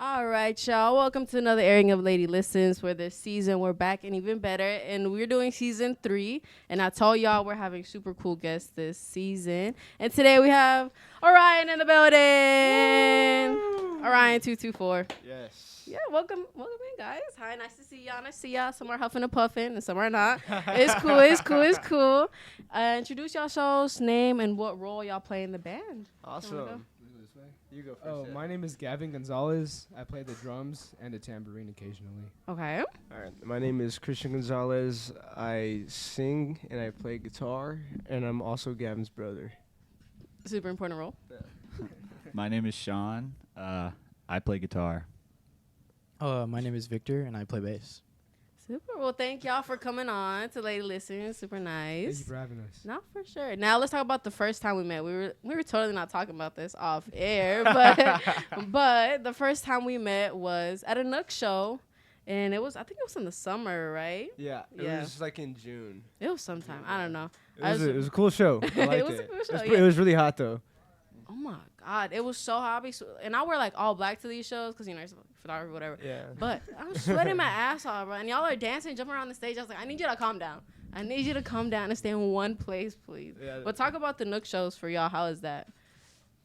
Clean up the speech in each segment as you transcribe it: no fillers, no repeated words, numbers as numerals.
All right, y'all. Welcome to another airing of Lady Listens. For this season, we're back and even better. And we're doing season 3. And I told y'all we're having super cool guests this season. And today we have Orion in the building. ORION.224. Yes. Yeah, welcome in, guys. Hi, nice to see y'all. Nice to see y'all. Some are huffing and puffing and some are not. It's cool. Introduce y'all's name and what role y'all play in the band. Awesome. You go first. Oh, my name is Gavin Gonzalez. I play the drums and the tambourine occasionally. Okay. All right. My name is Christian Gonzalez. I sing and I play guitar, and I'm also Gavin's brother. Super important role. My name is Sean. I play guitar. My name is Victor, and I play bass. Super. Well, thank y'all for coming on to Lady Listens. Super nice. Thank you for having us. No, for sure. Now let's talk about the first time we met. We were totally not talking about this off air, but the first time we met was at a Nook show, and I think it was in the summer, right? Yeah. It was like in June. It was sometime. I don't know. It was a cool show. I liked It was a cool show, It was really hot though. Oh my God, it was so hot. And I wear like all black to these shows because it's photography, whatever. Yeah. But I'm sweating my ass off, bro. And y'all are dancing, jumping around the stage. I was like, I need you to calm down. I need you to calm down and stay in one place, please. Yeah. But talk about the Nook shows for y'all. How is that?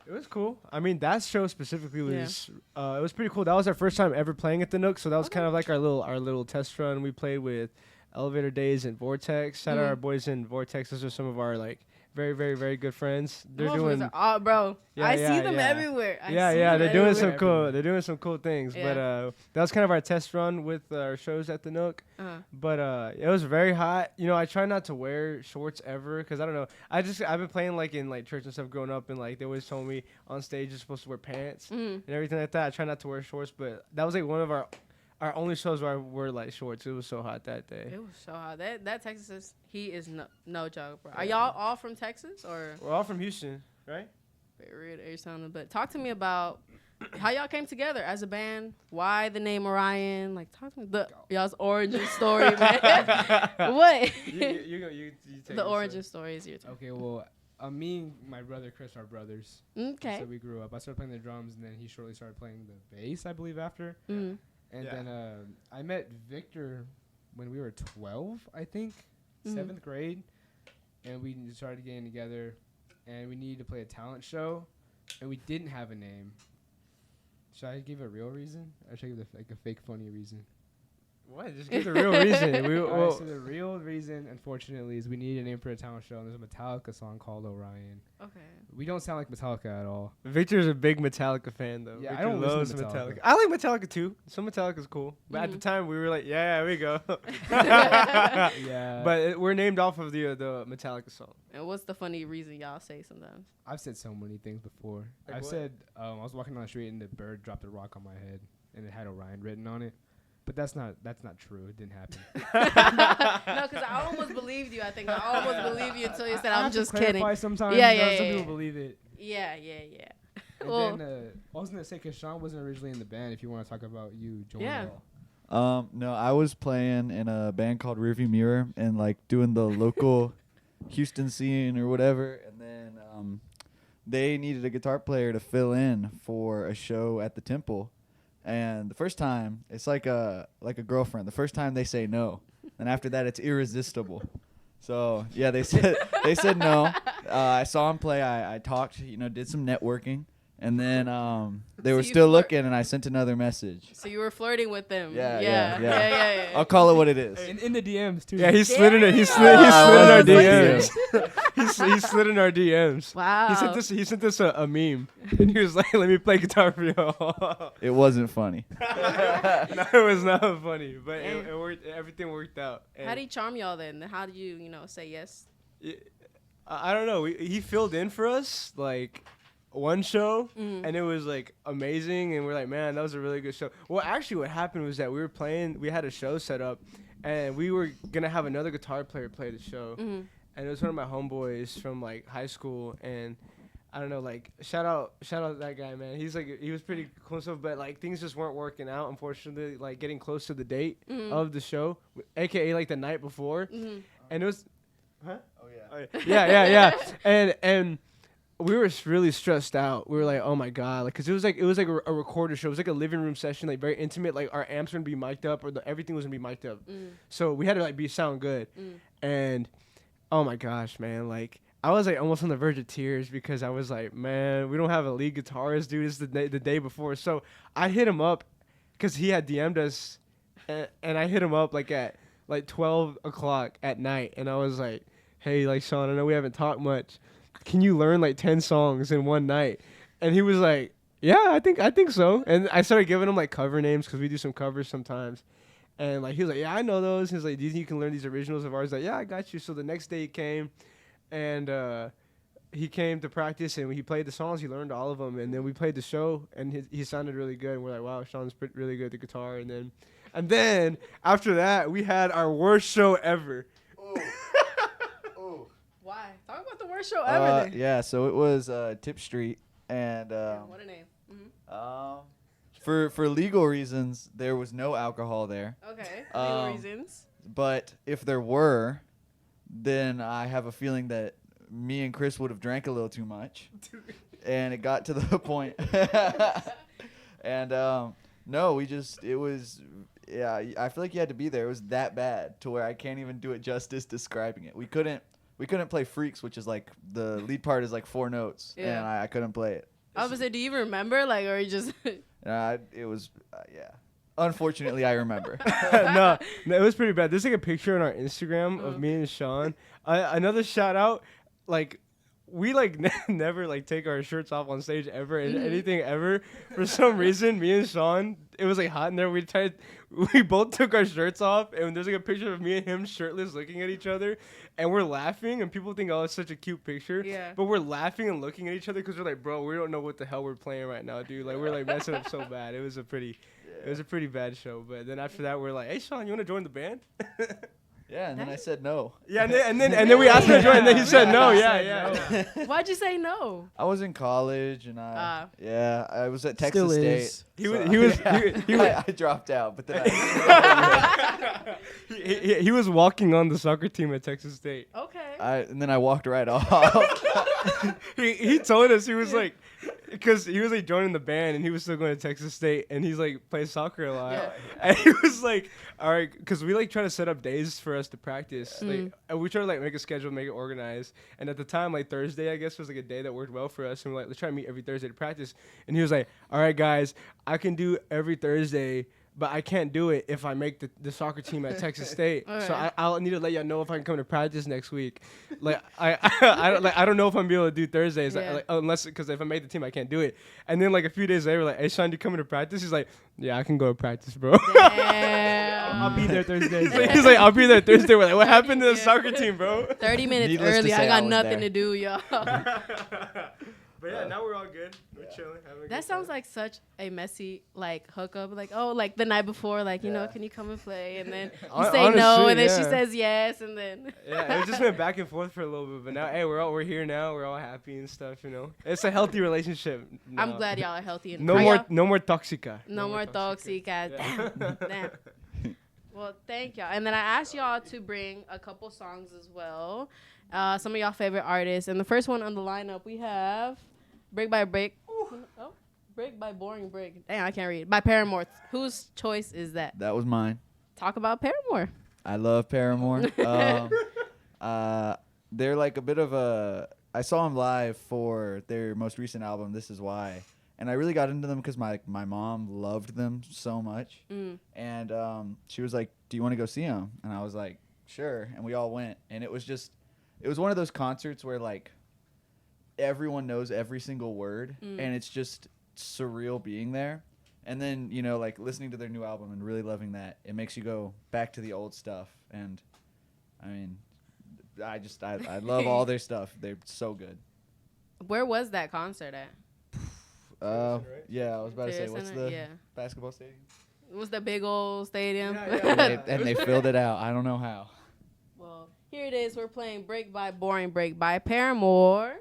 It was cool. I mean, that show specifically was it was pretty cool. That was our first time ever playing at the Nook, so that was kind of like our little test run. We played with Elevator Days and Vortex. Shout out our boys in Vortex. Those are some of our like very, very, very good friends. They're doing, bro. Yeah, I yeah, see them yeah. everywhere. They're doing some cool. They're doing some cool things. Yeah. But that was kind of our test run with our shows at the Nook. But it was very hot. You know, I try not to wear shorts ever because I don't know. I've been playing like in like church and stuff growing up, and like they always told me on stage you're supposed to wear pants and everything like that. I try not to wear shorts, but that was like one of our only shows where I wore like shorts. It was so hot that day. It was so hot. That Texas is no joke, bro. Are y'all all from Texas or? We're all from Houston, right? Very weird sounding, but talk to me about how y'all came together as a band. Why the name Orion? Like, talk to me y'all's origin story, man. What? You take the origin story is your turn. Okay, well, me and my brother Chris are brothers. Okay. So we grew up. I started playing the drums, and then he shortly started playing the bass, I believe, after. Mm-hmm. And then I met Victor when we were 12, I think, 7th grade. And we started getting together, and we needed to play a talent show, and we didn't have a name. Should I give a real reason, or should I give like a fake funny reason? What? Just give the real reason. So the real reason, unfortunately, is we need a name for a talent show, and there's a Metallica song called Orion. Okay. We don't sound like Metallica at all. Victor's a big Metallica fan, though. Yeah, Victor I don't listen loves to Metallica. I like Metallica too. Some Metallica's cool, but at the time we were like, yeah, we go. Yeah. But we're named off of the Metallica song. And what's the funny reason y'all say sometimes? I've said so many things before. Like I've what? said I was walking down the street and the bird dropped a rock on my head, and it had Orion written on it. But that's not true. It didn't happen. No, because I almost believed you. I think I almost believed you until you said I'm just I kidding. clarify sometimes. Yeah. Some people believe it. Yeah. And Well, then I was gonna say, because Sean wasn't originally in the band. If you want to talk about you joining. Yeah. No, I was playing in a band called Rearview Mirror and like doing the local Houston scene or whatever. And then they needed a guitar player to fill in for a show at the Temple. And the first time, it's like a girlfriend. The first time they say no, and after that, it's irresistible. So yeah, they said no. I saw him play. I talked, did some networking, and then they were still looking, and I sent another message. so you were flirting with them. Yeah. I'll call it what it is. In the DMs too. Yeah, he slid in it. He slid in our DMs. he slid in our DMs. Wow. He sent this a meme, and he was like, "Let me play guitar for you." It wasn't funny. No, it was not funny, but it worked. Everything worked out. And How did he charm y'all then? How did you, say yes? I don't know. He filled in for us like one show, and it was like amazing, and we're like, man, that was a really good show. Well, actually, what happened was that we had a show set up, and we were gonna have another guitar player play the show, and it was one of my homeboys from like high school, and I don't know, like shout out that guy, man. He was pretty cool and stuff, but like things just weren't working out, unfortunately. Like getting close to the date of the show, aka like the night before, and it was, huh? Oh yeah. Yeah. And we were really stressed out. We were like, oh my god, like, cause it was like a recorder show. It was like a living room session, like very intimate. Like our amps were gonna be mic'd up, or everything was gonna be mic'd up. So we had to like sound good. And oh my gosh, man, like I was like almost on the verge of tears because I was like, man, we don't have a lead guitarist, dude. It's the day before. So I hit him up because he had DM'd us, and I hit him up like at like 12 o'clock at night, and I was like, hey, like Sean, I know we haven't talked much. Can you learn like 10 songs in one night? And he was like, yeah, I think so. And I started giving him like cover names because we do some covers sometimes. And like he was like, yeah, I know those. He was like, do you think you can learn these originals of ours? Like, yeah, I got you. So the next day he came, and he came to practice, and he played the songs. He learned all of them, and then we played the show, and he sounded really good. And we're like, wow, Sean's really good at the guitar. And then after that, we had our worst show ever. Why? Talk about the worst show ever. Yeah, so it was Tip Street, and What a name. for legal reasons, there was no alcohol there. Okay. Legal reasons. But if there were, then I have a feeling that me and Chris would have drank a little too much, and it got to the point. And no, it was. Yeah, I feel like you had to be there. It was that bad to where I can't even do it justice describing it. We couldn't play Freaks, which is like the lead part is like 4 notes, and I couldn't play it. I was gonna say, do you remember, like, or you just? It was yeah. Unfortunately, I remember. no, it was pretty bad. There's like a picture on our Instagram of me and Sean. Another shout out, like. We like never like take our shirts off on stage ever and anything ever. For some reason, me and Sean, it was like hot in there. We both took our shirts off, and there's like a picture of me and him shirtless looking at each other, and we're laughing, and people think, oh, it's such a cute picture. Yeah. But we're laughing and looking at each other because we're like, bro, we don't know what the hell we're playing right now, dude. Like we're like messing up so bad. It was a pretty bad show. But then after that, we're like, hey, Sean, you want to join the band? Yeah, and then I said no. Yeah, and then we asked him to join, and then he said no. Yeah. Why'd you say no? I was in college, and I was at Texas Still State. is. He was I dropped out, but then he was walking on the soccer team at Texas State. Okay. and then I walked right off. He told us, he was like, because he was like joining the band and he was still going to Texas State and he's like plays soccer a lot. Yeah. And he was like, all right, because we like try to set up days for us to practice. Like, and we try to like make a schedule, make it organized. And at the time, like Thursday, I guess, was like a day that worked well for us. And we're like, let's try to meet every Thursday to practice. And he was like, all right, guys, I can do every Thursday, but I can't do it if I make the soccer team at Texas State. All So right. I'll need to let y'all know if I can come to practice next week. Like I don't know if I'm gonna be able to do Thursdays, Yeah. like, unless because if I made the team I can't do it. And then like a few days later, we're like, hey Sean, you coming to practice? He's like, yeah, I can go to practice, bro. Damn. I'll be there Thursday. He's like, I'll be there Thursday. We're like, what happened to the soccer team, bro? 30 minutes Needless to early. say, I I got was nothing there. to do, y'all. But yeah, now we're all good. We're chilling. Having a good That sounds time. like such a messy like hookup. Like, oh, like the night before, like, you know, Yeah. can you come and play? And then you Hon- say no, honestly, and then she yeah. says yes, and then Yeah, it just went back and forth for a little bit, but now, hey, we're here now. We're all happy and stuff, you know. It's a healthy relationship. I'm now. glad y'all are healthy. And No are more, y'all- no more toxica. no more toxic. Yeah. Damn. Well, thank y'all. And then I asked y'all to bring a couple songs as well. Some of y'all favorite artists. And the first one on the lineup, we have Brick by Brick. Oh, Brick by Boring Brick. Damn, I can't read. By Paramore. Whose choice is that? That was mine. Talk about Paramore. I love Paramore. They're like a bit of a. I saw them live for their most recent album, This Is Why, and I really got into them because my mom loved them so much, and she was like, "Do you want to go see them?" And I was like, "Sure," and we all went, and it was one of those concerts where like everyone knows every single word, and it's just surreal being there. And then, you know, like listening to their new album and really loving that, it makes you go back to the old stuff. And I mean, I love all their stuff. They're so good. Where was that concert at? Yeah, I was about to say, Terrace what's Center? the Yeah. basketball stadium? It was the big old stadium. And they filled it out. I don't know how. Well, here it is. We're playing Break by Boring Break by Paramore.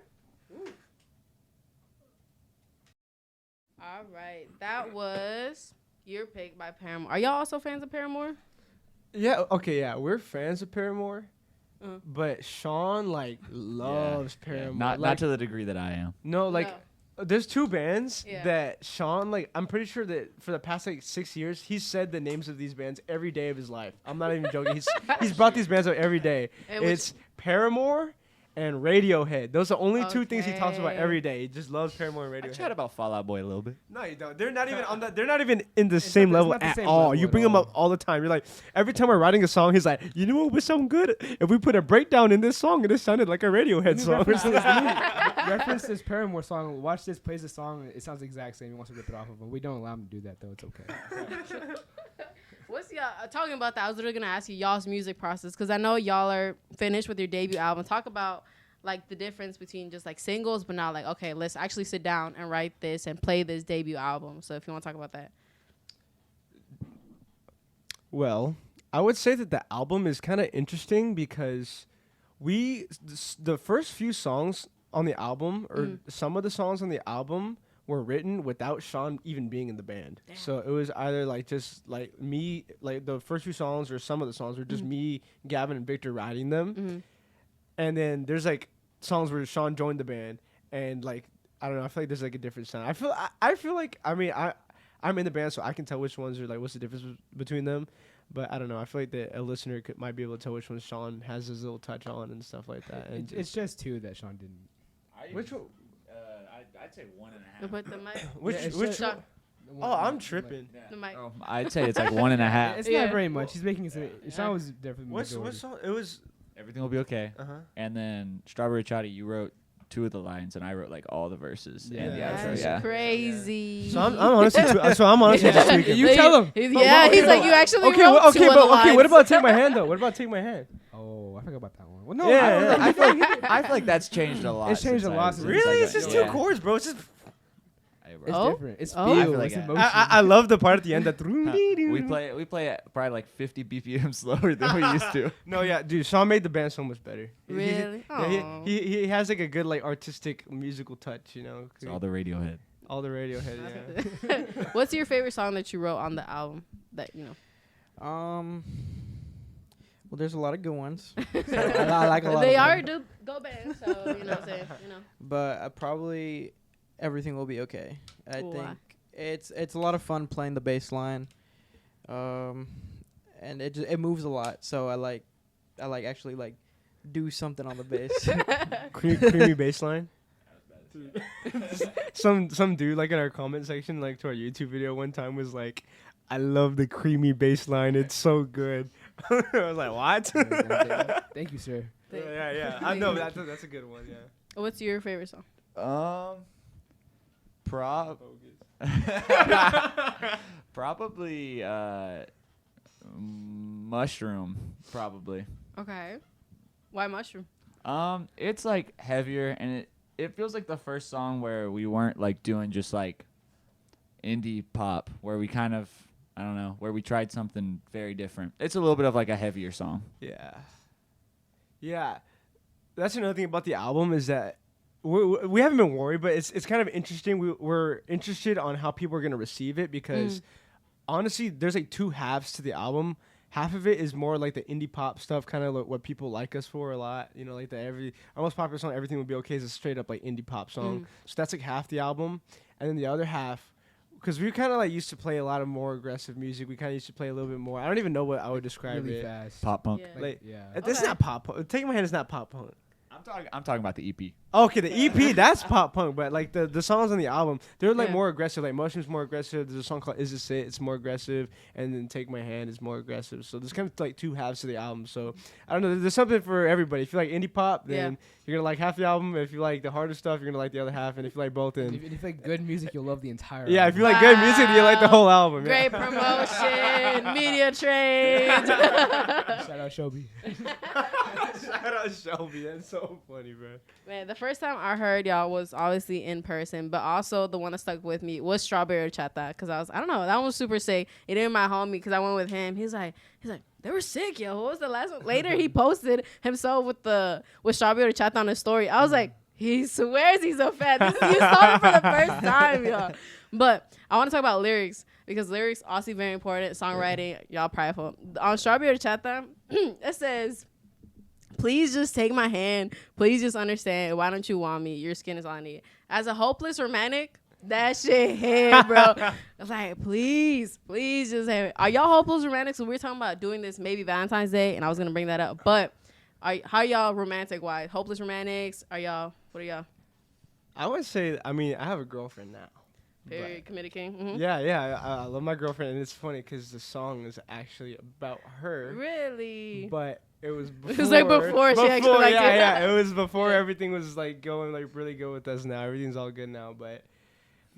All right. That was your pick by Paramore. Are y'all also fans of Paramore? Yeah. Okay. Yeah, we're fans of Paramore. but Sean like loves Paramore. Not like, to the degree that I am. no, like there's two bands Yeah. that Sean like. I'm pretty sure that for the past like 6 years, he's said the names of these bands every day of his life. I'm not even joking. He's brought these bands up every day. And It's Paramore and Radiohead. Those are the only two things he talks about Okay. every day. He just loves Paramore and I Radiohead. chat about Fall Out Boy a little bit. No, you don't. They're not even on that. They're not even in the same not- it's level not the at same all. level You at bring them all. up all the time. You're like, every time we're writing a song, he's like, you know what would sound good if we put a breakdown in this song and it sounded like a Radiohead song. Reference this Paramore song. Watch this, plays the song. It sounds the exact same. He wants to rip it off of him. We don't allow him to do that though. It's okay. What's y'all talking about that? I was literally gonna ask you y'all's music process because I know y'all are finished with your debut album. Talk about like the difference between just like singles, but now like okay, let's actually sit down and write this and play this debut album. So if you want to talk about that, Well, I would say that the album is kind of interesting because the first few songs on the album, or some of the songs on the album, were written without Sean even being in the band. Damn. So it was either like just like me, like the first few songs or some of the songs were just me, Gavin, and Victor writing them. And then there's like songs where Sean joined the band, and like I don't know, I feel like there's like a different sound. I feel like I'm in the band, so I can tell which ones are like what's the difference between them. But I don't know. I feel like that a listener might be able to tell which ones Sean has his little touch on and stuff like that. And It's just two that Sean didn't. which one? I'd say 1.5. you put the mic. Which it's which just- one? Oh, I'm tripping. The mic. Oh, I'd say it's like 1.5. It's Yeah. not very much. He's making it. Sean was there for the What majority. song? It was. Everything will be okay. And then Strawberry Chatty, you wrote 2 of the lines, and I wrote like all the verses and the Yeah. outro. That's Yeah. crazy. So I'm honestly just tweaking. You tell him. Yeah, he's like you actually Okay, wrote two of the okay. What lines. about Take My Hand though? What about Take My Hand? Oh, I forgot about that one. Well, no, Yeah, I feel like that's changed a lot. It's changed since a I lot was- since Really? like It's just yeah. two chords, bro. It's just. It's Oh? different. It's Oh. feel. I feel like It's it. emotion. I love the part at the end that. We play at probably like 50 BPM slower than we used to. No, yeah, dude. Sean made the band so much better. Really? Yeah, Aw. he has like a good like artistic musical touch, you know. It's all the Radiohead. All the Radiohead, yeah. What's your favorite song that you wrote on the album? That you know. Well, there's a lot of good ones. So I like a lot. They of are them. go band, so you know what I'm saying. You know. But probably everything will be okay. I Why? think it's a lot of fun playing the bass line, and it moves a lot. So I like actually like do something on the bass. Creamy bass line. some dude like in our comment section like to our YouTube video one time was like, I love the creamy bass line, it's so good. I was like, what? Thank you, sir. yeah. I know that's a good one, yeah. What's your favorite song? Probably Mushroom. Probably. Okay. Why Mushroom? It's like heavier, and it feels like the first song where we weren't like doing just like indie pop, where we kind of I don't know, where we tried something very different. It's a little bit of like a heavier song. Yeah. That's another thing about the album is that we haven't been worried, but it's kind of interesting. We're interested on how people are going to receive it because honestly, there's like two halves to the album. Half of it is more like the indie pop stuff, kind of like what people like us for a lot. You know, like our most popular song, Everything Would Be Okay, is a straight up like indie pop song. So that's like half the album. And then the other half, because we kind of like used to play a lot of more aggressive music. We kind of used to play a little bit more. I don't even know what I would describe Really it. fast. Pop punk. Yeah. Like, Yeah. this is Okay. not pop punk. Take My Hand is not pop punk. I'm talking about the EP. Okay, the EP, that's pop punk, but like the songs on the album, they're like Yeah. more aggressive. Like Motion's more aggressive. There's a song called Is This It? It's more aggressive, and then Take My Hand is more aggressive. So there's kind of like two halves to the album. So I don't know. There's something for everybody. If you like indie pop, then you're gonna like half the album. If you like the harder stuff, you're gonna like the other half. And if you like both, If then you like good music, you'll love the entire. yeah, if album. you like good music, then you like the whole album. Great Yeah. promotion, media trade. Shout out Shelby. Shout out Shelby. That's so funny, bro. Man, the first time I heard y'all was obviously in person, but also the one that stuck with me was Strawberry Chata, because I don't know, that one was super sick. It didn't my homie, because I went with him. He's like, they were sick, yo. What was the last one? Later, he posted himself with Strawberry Chata on his story. I was like, he swears he's a fan. You saw it for the first time, y'all. But I want to talk about lyrics, because lyrics also very important. Songwriting, y'all prideful. On Strawberry Chata, it says, please just take my hand. Please just understand. Why don't you want me? Your skin is all I need. As a hopeless romantic, that shit hit, bro. I was like, please just have it. Are y'all hopeless romantics? So we're talking about doing this maybe Valentine's Day, and I was gonna bring that up. But how y'all romantic wise? Hopeless romantics? What are y'all? I would say, I mean, I have a girlfriend now. Period. Committed king. Mm-hmm. Yeah, I love my girlfriend, and it's funny because the song is actually about her. Really? But it was before. It was like before she actually liked you. Yeah. It was before Yeah. everything was like going like really good with us now. Everything's all good now, but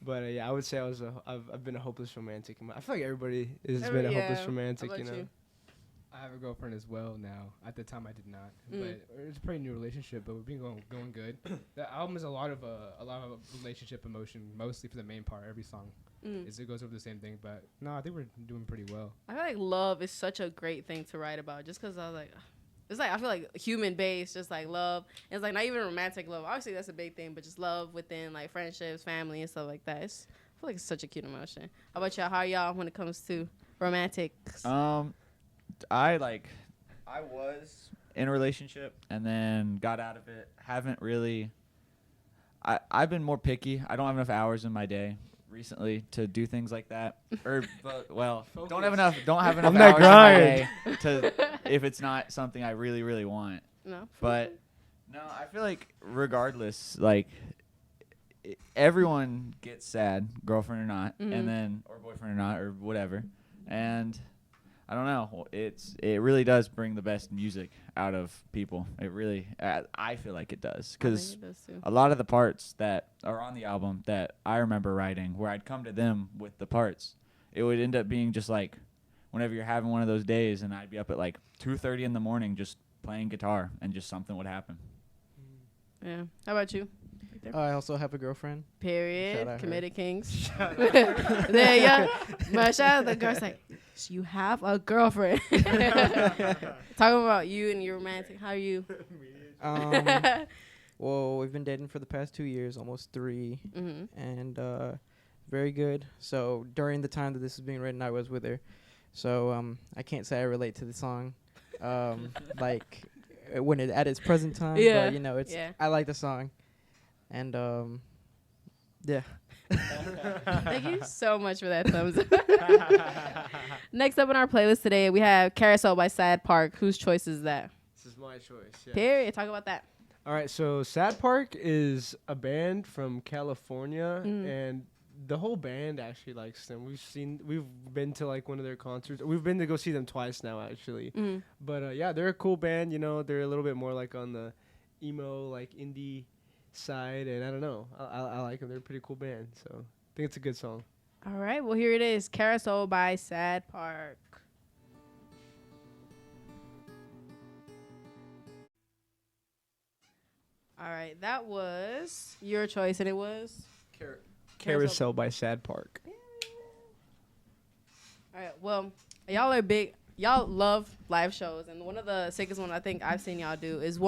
yeah, I would say I've been a hopeless romantic. I feel like everybody has been a hopeless romantic, How you about know. you? I have a girlfriend as well now. At the time, I did not, Mm. but it's a pretty new relationship. But we've been going good. The album is a lot of relationship emotion, mostly for the main part. Every song it goes over the same thing. But no, I think we're doing pretty well. I feel like love is such a great thing to write about. Just because I was like, it's like I feel like human based, just like love. And it's like not even romantic love. Obviously that's a big thing, but just love within like friendships, family, and stuff like that. I feel like it's such a cute emotion. How about y'all? How are y'all when it comes to romantics? I was in a relationship and then got out of it. Haven't really. I've been more picky. I don't have enough hours in my day recently to do things like that. Don't have enough hours in my day to if it's not something I really really want. No. But no, I feel like regardless, like everyone gets sad, girlfriend or not, and then or boyfriend or not or whatever, and I don't know. It really does bring the best music out of people. It really, I feel like it does, because a lot of the parts that are on the album that I remember writing, where I'd come to them with the parts, it would end up being just like whenever you're having one of those days, and I'd be up at like 2:30 in the morning just playing guitar, and just something would happen. Yeah. How about you? I also have a girlfriend. Shout Period. out Committed her. kings. There you go. But shout out the girls like, you have a girlfriend. Talking about you and your romantic. How are you? Well, we've been dating for the past 2 years, almost 3, and very good. So during the time that this is being written, I was with her. So I can't say I relate to the song, like when it at its present time. Yeah. But you know, I like the song, and yeah. Thank you so much for that thumbs up. Next up on our playlist today, we have Carousel by Sad Park. Whose choice is that? This is my choice. Yeah. Period. Talk about that. All right, so Sad Park is a band from California, and the whole band actually likes them. We've been to like one of their concerts. We've been to go see them twice now, actually. But yeah, they're a cool band. You know, they're a little bit more like on the emo, like indie side, and I don't know. I like them. They're a pretty cool band, so I think it's a good song. All right. Well, here it is. Carousel by Sad Park. All right. That was your choice, and it was? Carousel by Sad Park. All right. Well, y'all are big. Y'all love live shows, and one of the sickest ones I think I've seen y'all do is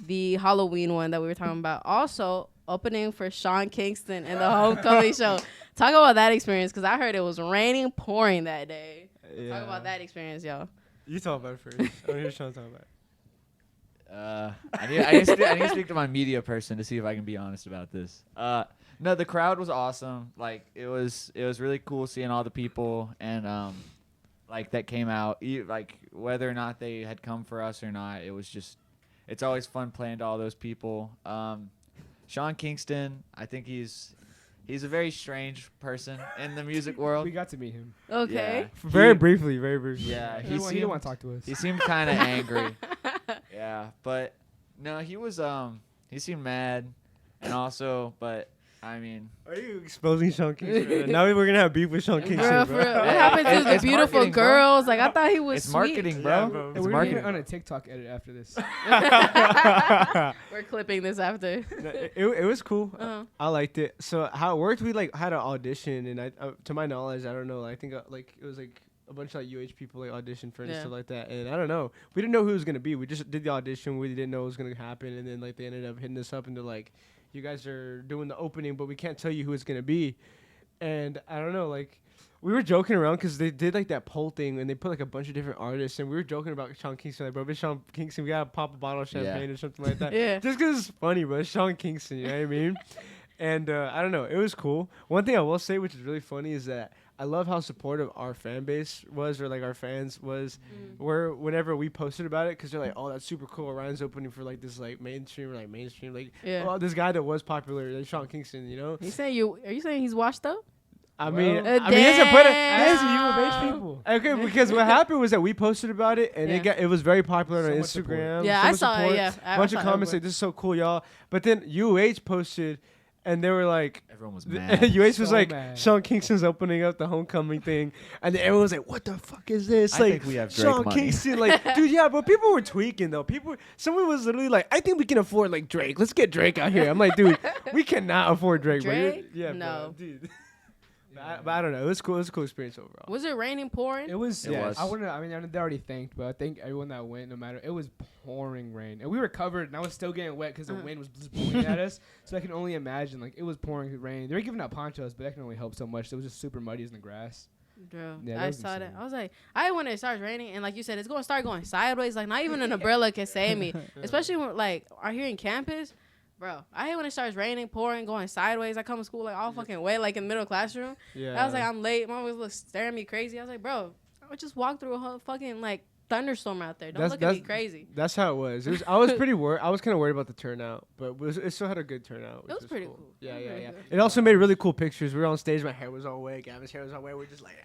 the Halloween one that we were talking about. Also, opening for Sean Kingston and the Homecoming show. Talk about that experience, because I heard it was raining, pouring that day. Yeah. Talk about that experience, y'all. You talk about it first. I want to hear Sean talk about it. I need to speak to my media person to see if I can be honest about this. No, the crowd was awesome. Like it was really cool seeing all the people and like that came out. Like whether or not they had come for us or not, it's always fun playing to all those people. Sean Kingston, I think he's a very strange person in the music world. We got to meet him. Okay. Yeah. Very briefly. He Yeah, didn't want to talk to us. He seemed kind of angry. Yeah, but no, he seemed mad, and also, but I mean, Are you exposing Sean Kingston? Now we're gonna have beef with Sean Kingston, Bro, bro. for real. What happened to the It's beautiful marketing, bro. girls? Like, I thought he was it's sweet. marketing, bro. Yeah, bro. And It's we're marketing. getting on a TikTok edit after this. We're clipping this after. It was cool. Uh-huh. I liked it. So how it worked, we like had an audition, and I to my knowledge, I don't know. I think like it was like a bunch of like UH people like auditioned for it and Yeah. stuff like that. And I don't know. We didn't know who it was gonna be. We just did the audition. We didn't know it was gonna happen, and then like they ended up hitting us up and they're like, "You guys are doing the opening, but we can't tell you who it's gonna be." and I don't know, like we were joking around because they did like that poll thing and they put like a bunch of different artists and we were joking about Sean Kingston. Like, bro, if it's Sean Kingston, we gotta pop a bottle of champagne or something like that. Yeah. Just because it's funny, bro. It's Sean Kingston, you know what I mean? And I don't know, it was cool. One thing I will say, which is really funny, is that I love how supportive our fan base was, or like our fans was, where whenever we posted about it, because they're like, "Oh, that's super cool. Orion's opening for like this like mainstream, like oh, this guy that was popular, like Sean Kingston, you know." He's saying you. Are you saying he's washed up? I mean, Well, he hasn't put it. That's you of age people. Okay, because what happened was that we posted about it, and it was very popular So on much support. Instagram. Yeah, so I much saw it, support, yeah. I bunch saw of it comments like, "This is so cool, y'all." But then UH posted, and they were like, Everyone was mad. UH was So like, mad. Sean Kingston's opening up the homecoming thing, and then everyone was like, "What the fuck is this?" I like, think we have Drake Sean money. Kingston, like, dude, yeah, but people were tweaking though. Someone was literally like, "I think we can afford like Drake. Let's get Drake out here." I'm like, dude, we cannot afford Drake. Drake? Bro. Yeah, No. bro, dude. But I don't know. It was cool. It was a cool experience overall. Was it raining, pouring? It was. It was. I wouldn't. I mean, they already thanked, but I think everyone that went, no matter, it was pouring rain, and we were covered, and I was still getting wet because the wind was just blowing at us. So I can only imagine, like, it was pouring rain. They were giving out ponchos, but that can only help so much. It was just super muddy in the grass. Bro, Yeah, that I was saw that. insane. I was like, when it starts raining, and like you said, it's going to start going sideways. Like, not even an umbrella can save me. Especially when, like, out here in campus. Bro, I hate when it starts raining, pouring, going sideways. I come to school, like, all fucking wet, like, in the middle classroom. Yeah. I was like, I'm late. Mom was staring at me crazy. I was like, bro, I would just walk through a whole fucking, like, thunderstorm out there. Don't look at me crazy. That's how it was. I was pretty worried. I was kind of worried about the turnout, but it still had a good turnout. It was pretty cool. Yeah, It was yeah, really yeah. good. It also made really cool pictures. We were on stage. My hair was all wet. Gavin's hair was all wet. We're just like.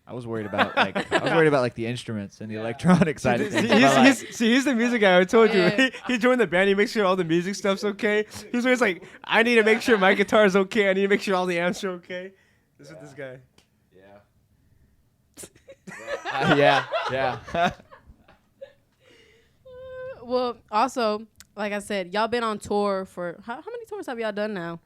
I was worried about like the instruments and the electronic side of things. He's the music guy. I told you. Yeah. Right? He joined the band. He makes sure all the music stuff's okay. He's always like, I need to make sure my guitar's okay. I need to make sure all the amps are okay. This is this guy. Yeah. Well, also, like I said, y'all been on tour for how many tours have y'all done now?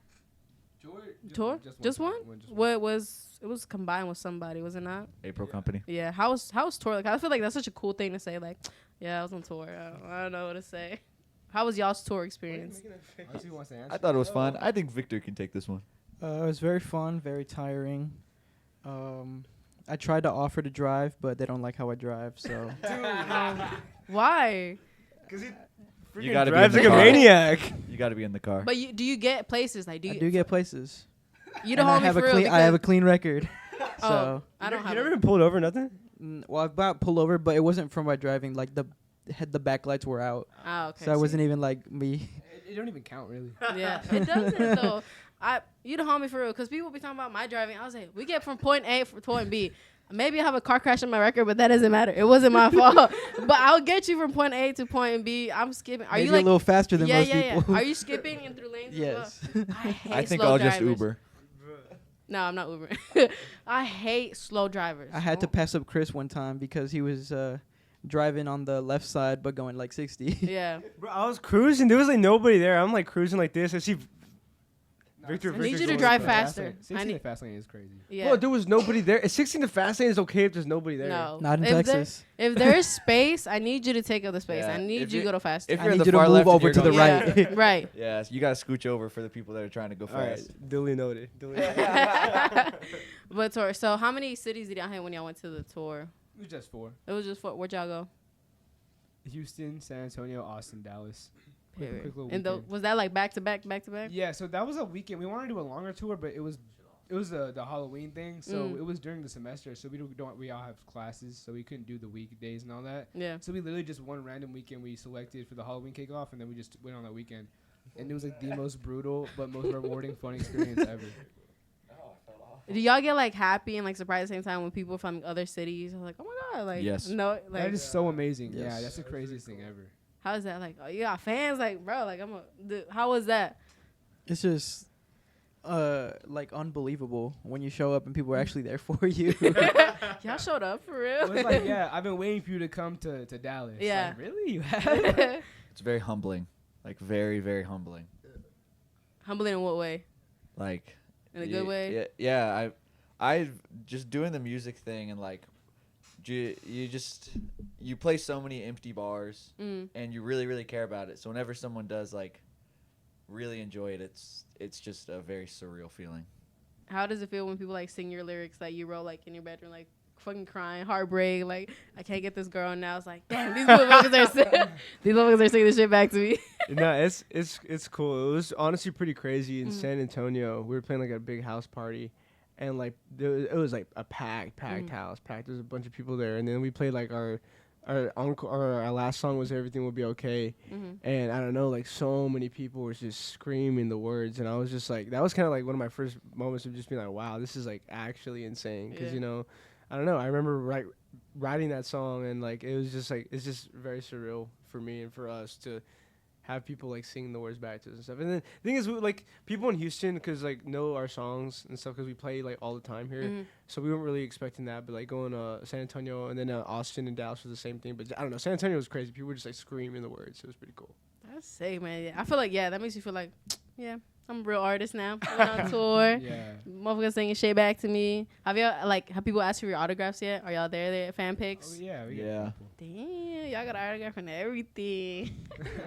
Tour? Just one? What was it was combined with somebody, was it not? April Company. Yeah. How's tour? Like, I feel like that's such a cool thing to say. Like, yeah, I was on tour. I don't know what to say. How was y'all's tour experience? I thought it was fun. I think Victor can take this one. It was very fun, very tiring. I tried to offer to drive, but they don't like how I drive, so. Why? Because he You gotta be in drives the like a car. maniac. You got to be in the car. But do you get places? Like, I do get places. You don't And I hold me have for a real clean. I have a because- clean record. Oh, So I don't You have. never been pulled over, nothing? well, I've about pulled over, but it wasn't from my driving. Like the back lights were out, Oh, okay. so I wasn't even like me. It don't even count really. Yeah, it doesn't though. You don't hold me for real because people be talking about my driving. I was like, we get from point A to point B. Maybe I have a car crash on my record, but that doesn't matter. It wasn't my fault. But I'll get you from point A to point B. I'm skipping. Are Maybe you a like little faster than most people? Are you skipping in through lanes? Yes. As well? I hate I think slow I'll drivers. just Uber. No, I'm not Ubering. I hate slow drivers. I had to pass up Chris one time because he was driving on the left side but going like 60. Yeah. Bro, I was cruising. There was like nobody there. I'm like cruising like this. I see Victor. I need you to going drive fast. faster. I 16 need. the fast lane is crazy. Yeah. Bro, there was nobody there. 16 the fast lane is okay if there's nobody there. No. Not in If there- Texas. If there's space, I need you to take up the space. Yeah, I need if you to you- go to faster. If I you're in need the you to far move left, over you're to the going right. Yeah, right. Yeah, so you got to scooch over for the people that are trying to go All right, fast. duly noted. Duly noted. But tour. So how many cities did y'all hit when y'all went to the tour? It was just 4. It was just for where'd y'all go? Houston, San Antonio, Austin, Dallas. Period. Quick little And weekend. was that like back to back? Yeah, so that was a weekend. We wanted to do a longer tour, but it was the Halloween thing. So it was during the semester. So we all have classes, so we couldn't do the weekdays and all that. Yeah. So we literally just one random weekend we selected for the Halloween kickoff, and then we just went on that weekend. And it was like the most brutal but most rewarding, fun experience ever. Do y'all get like happy and like surprised at the same time when people from other cities are like, oh my god, like Yes. no, That like is so amazing. Yes. Yeah, that's the craziest thing ever. how is that like? Oh, you got fans, like bro, like how was that? It's just like unbelievable when you show up and people are actually there for you. Y'all showed up for It was real. like, yeah, I've been waiting for you to come to Dallas. Yeah. Like, really? You have? It's very humbling. Like, very, very humbling. Humbling in what way? Like, In a good way? Yeah, I just doing the music thing and like, you play so many empty bars and you really, really care about it. So whenever someone does like really enjoy it, it's just a very surreal feeling. how does it feel when people like sing your lyrics that you wrote like in your bedroom, like fucking crying, heartbreak, like I can't get this girl now? It's like, damn, these motherfuckers are singing this shit back to me. No, it's cool. It was honestly pretty crazy in San Antonio. We were playing like a big house party, and like it was like a packed house. There's a bunch of people there, and then we played like our encore, or our last song was "Everything Will Be Okay," and I don't know, like so many people were just screaming the words, and I was just like, that was kind of like one of my first moments of just being like, wow, this is like actually insane, because you know, I don't know, I remember writing that song, and like it was just like, it's just very surreal for me and for us to have people like singing the words back to us and stuff. And then the thing is, like people in Houston, because like know our songs and stuff, because we play like all the time here, so we weren't really expecting that. But like going to San Antonio and then Austin and Dallas was the same thing. But I don't know, San Antonio was crazy. People were just like screaming the words. It was pretty cool. That's sick, man. Yeah. I feel like that makes you feel like, yeah, I'm a real artist now. Went on tour. Motherfuckers singing shit back to me. Have people asked for your autographs yet? Are y'all there at fan pics? Oh yeah, Damn, y'all got an autograph and everything.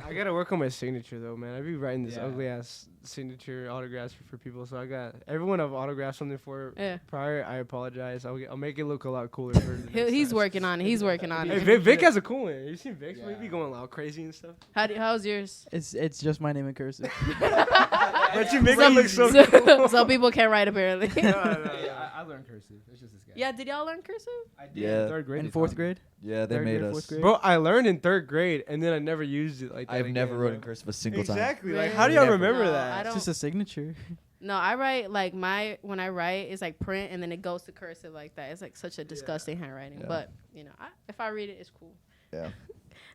I gotta work on my signature though, man. I be writing this ugly ass signature autographs for people. So I got everyone I've autographed something for prior. I apologize. I'll make it look a lot cooler. He's working on it. He's working on it. Hey, Vic has a cool one. You seen Vic? Yeah. He be going all crazy and stuff. How's yours? It's just my name in cursive. But you make it look so cool. So people can't write apparently. No. I learned cursive. It's just this guy. Yeah, did y'all learn cursive? I did Yeah. in 3rd grade. In 4th grade? Yeah, they made us. Bro, I learned in 3rd grade, and then I never used it like that. I've never wrote in cursive a single time. Exactly. Really? Like, how do y'all Never. remember No, that? I It's don't. just a signature. No, I write like when I write, it's like print and then it goes to cursive like that. It's like such a disgusting handwriting. Yeah. But you know, if I read it, it's cool. Yeah.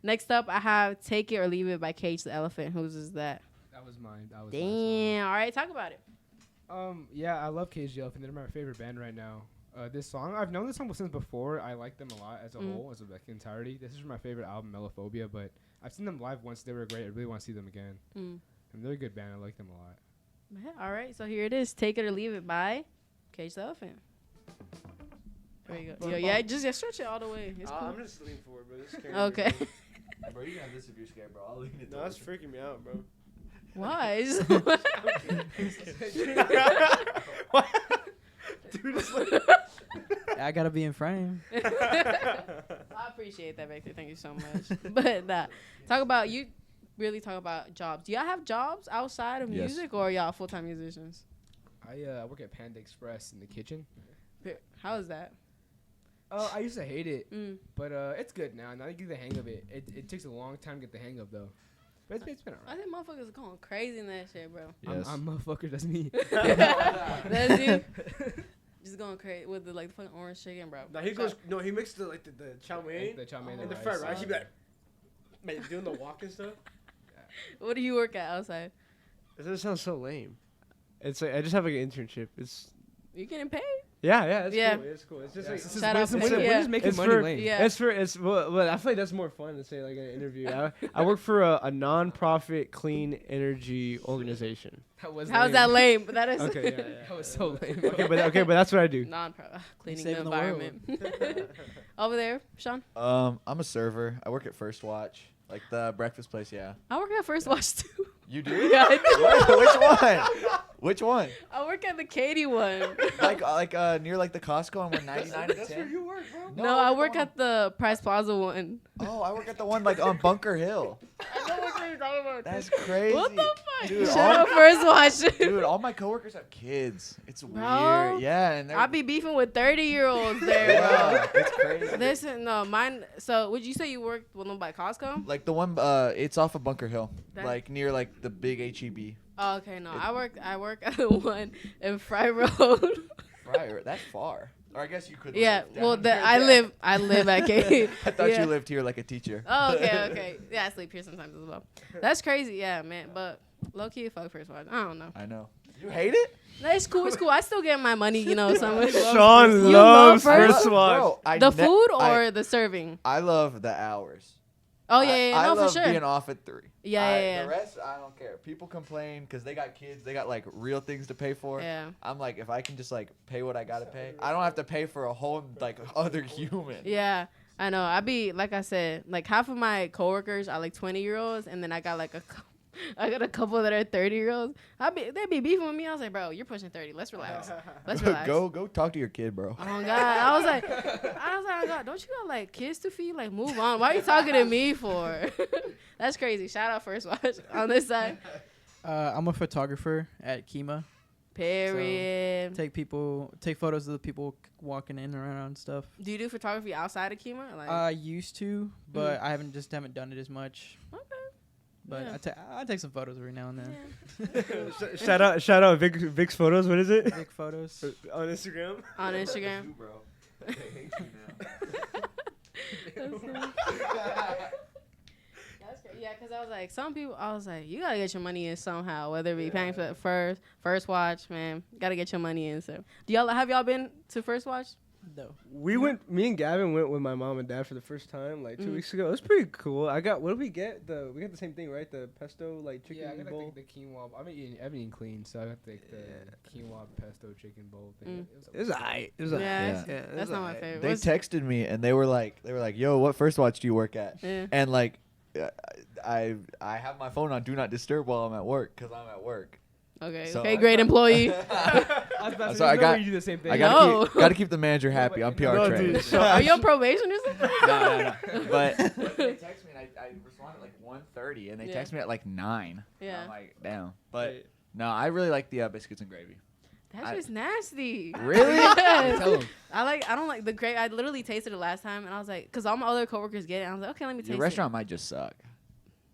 Next up, I have "Take It or Leave It" by Cage the Elephant. Whose is that? That was mine. Damn. All right, talk about it. Yeah, I love Cage the Elephant. They're my favorite band right now. This song, I've known this song since before. I like them a lot as a whole, as a like entirety. This is my favorite album, Melophobia, but I've seen them live once. They were great. I really want to see them again. And they're a good band. I like them a lot. Yeah, all right, so here it is. "Take It or Leave It" by Cage the Elephant. There you go. Just stretch it all the way. It's cool. I'm just leaning forward, bro. This is scaring Okay. me. Bro, you can have this if you're scared, bro. I'll lean it. No, that's freaking me out, bro. Why? Dude, it's like I gotta be in frame. I appreciate that, Victor. Thank you so much. But talk about jobs. Do y'all have jobs outside of Yes. music, or are y'all full-time musicians? I work at Panda Express in the kitchen. How is that? I used to hate it, Mm. but it's good now. Now I get the hang of it. It takes a long time to get the hang of though. But it's been I alright. think motherfuckers are going crazy in that shit, bro. Yes. I'm motherfucker. That's me. That's you. Just going crazy with the fucking orange chicken, bro. he mixed the chow mein The chow mein and the rice. fried rice. He be like, man, doing the walk and stuff. What do you work at outside? That sounds so lame. It's like I just have like an internship. You getting paid? Yeah, it's Yeah. cool. It's cool. It's just Yeah, like this is- Shout out we're to just- Panda. we're just making It's money for- lane. Yeah. but I feel like that's more fun to say like in an interview. I work for a non-profit clean energy organization. That was How's lame. that lame? But that is Okay, yeah. That was so lame. Okay, but that's what I do. non-profit cleaning the Saving the world. environment. Over there, Sean. I'm a server. I work at First Watch, like the breakfast place. Yeah. I work at First Watch too. You do? Yeah, I do. Which one? Which one? I work at the Katy one. Like near like the Costco and we're 99 to 10. you work, bro. No, I work at the Price Plaza one. Oh, I work at the one like on Bunker Hill. I know what you're talking about. That's crazy. What the fuck? Dude, Shut all- up, First Watch. Dude, all my coworkers have kids. It's Bro, weird. Yeah, and they're I be beefing with 30-year-olds there, yeah, it's crazy. bro. Listen, no, mine. So, would you say you worked with them by Costco? Like the one, it's off of Bunker Hill, That- like near like the big HEB. Oh, okay, no, I work at the one in Fry Road. Right, that's far. Or I guess you could. Yeah, live well, down there. I live at Katy. I thought Yeah. you lived here like a teacher. Oh, okay. Yeah, I sleep here sometimes as well. That's crazy, yeah, man. But low key, fuck First Watch. I don't know. I know. You hate it? It's cool. It's cool. I still get my money, you know. Somewhere. Sean You loves love First First Watch. Bro, I The ne- food or I, the serving? I love the hours. Oh yeah, I no, love for sure. being off at 3. Yeah. The rest, I don't care. People complain because they got kids. They got like real things to pay for. Yeah. I'm like, if I can just like pay what I gotta pay, I don't have to pay for a whole like other human. Yeah, I know. I be like I said, like half of my coworkers are like 20-year-olds, and then I got like I got a couple that are 30-year-olds. They be beefing with me. I was like, bro, you're pushing 30. Let's relax. Let's relax. Go talk to your kid, bro. Oh God. I was like, oh God, don't you got like kids to feed? Like, move on. Why are you talking to me for? That's crazy. Shout out First Watch on this side. I'm a photographer at Kima. Period. Take photos of the people walking in and around and stuff. Do you do photography outside of Kima? Like, I used to, but I haven't done it as much. okay. But Yeah. I take some photos every now and then. Yeah. shout out Vic's photos. What is it? Big photos. On Instagram. On Instagram. bro. That's great. Yeah, because I was like, some people, I was like, you gotta get your money in somehow, whether it be paying for first watch, man. Gotta get your money in. So, have y'all been to First Watch? No. Me and Gavin went with my mom and dad for the first time like 2 weeks ago. It was pretty cool. What did we get? We got the same thing, right? The pesto like chicken I got bowl. like the quinoa. I've been eating clean, so I got the quinoa pesto chicken bowl thing. It was alright. It was Yeah, alright. that's not my favorite. They texted me and they were like, yo, what First Watch do you work at? Yeah. And like, I have my phone on Do Not Disturb while I'm at work because I'm at work. Okay. So Okay. Great employee. So I got- you do the same thing. I No. gotta keep the manager happy. I'm PR No, trained. dude, Are you on probation or something? No. But they text me and I responded at like 1:30 and they Yeah. text me at like 9. Yeah. I'm like, damn. But no, I really like the biscuits and gravy. That's I- just nasty. Really? Yes. Tell 'em. I don't like the grape. I literally tasted it last time, and I was like, because all my other coworkers get it. I was like, okay, let me taste Your restaurant might just suck.